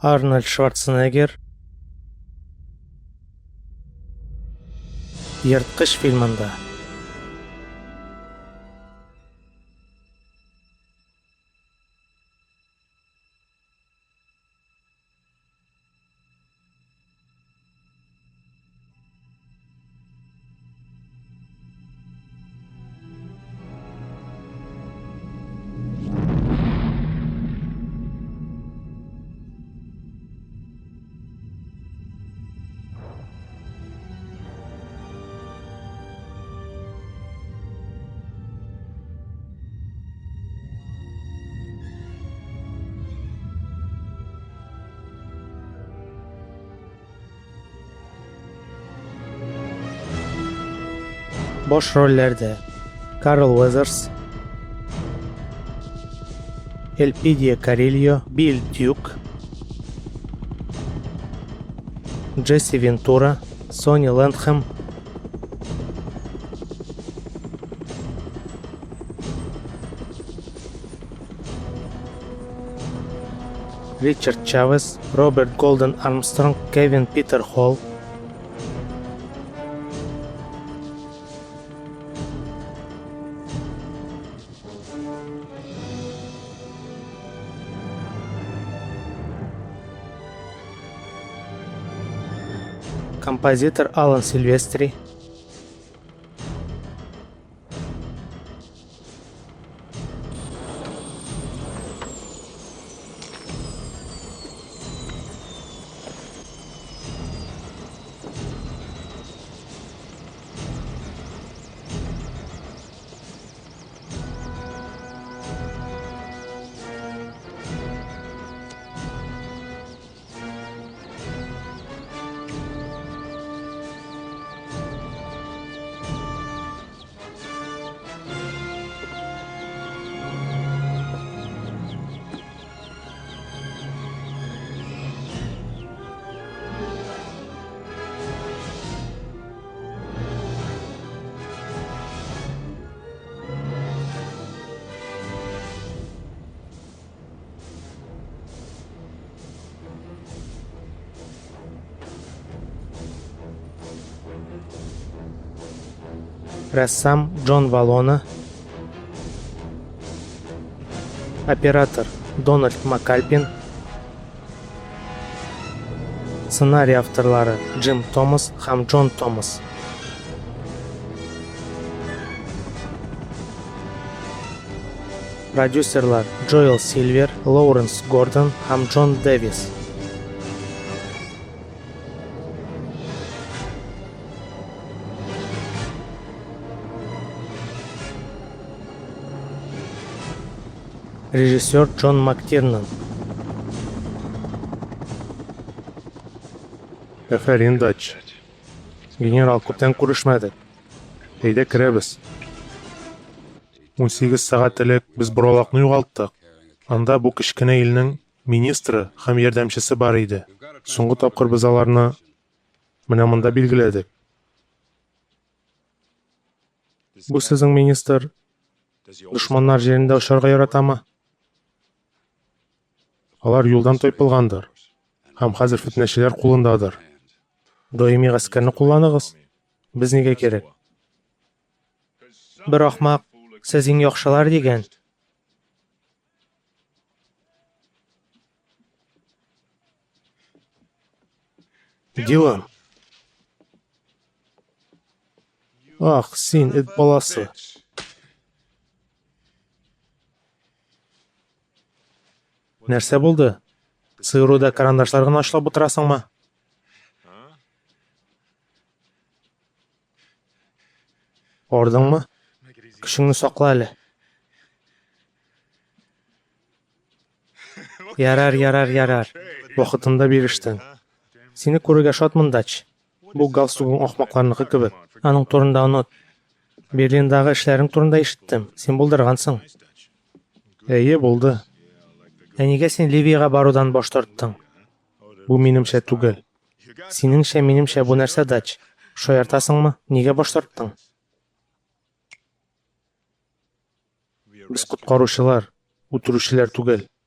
Арнольд Шварценеггер Йырткыч фильмында. Boş rollerde Carl Weathers, Elpidia Carrillo, Bill Duke, Jesse Ventura, Sonny Landham, Richard Chavez, Robert Golden Armstrong, Kevin Peter Hall, композитор Алан Сильвестри, рәссам Джон Валона, оператор Дональд Макальпин, сценарий авторлары Джим Томас һәм Джон Томас. Продюсерлар Джоэл Сильвер, Лоуренс Гордон һәм Джон Дэвис. Режиссер Джон Мактирнан. Әфәрин дач. Генерал, күптән күрешмәдек. Әйдә керәбез. 18 сәгать элек без боралакны югалттык. Анда бу кечкенә илнең министры һәм ярдәмчесе бар иде. Соңгы тапкыр без аларны менә монда билгеләдек. Бу сезнең министр дошманнар җирендә очарга яратамы? Алар юлдан тайпылгандыр. Һәм хәзер фитнәчеләр кулындадыр. Даими гаскәрне кулланыгыз. Без нигә кирәк? Бер ахмак, сез иң яхшылар дигән. Дилан. Ах, син эт баласы. Нәрсә булды? Сыйруда карандашлар гына ачлап утырасыңмы? Ордыңмы? Көчеңне сакла әле. Ярар. Вакытында бирештең. Сине күрергә шатмын, дач. Бу галстугың ахмакларныкы кебек. Аның турында онот. Берлиндагы эшләрең турында ишеттем. Син булдыргансың. Әйе, булды. Нигә син Ливиягә барудан баш тарттың? Бу минемчә түгел. Синеңчә, минемчә бу нәрсә, дач? Шаяртасыңмы? Нигә баш тарттың? Без коткаручылар, үтерүчеләр түгел.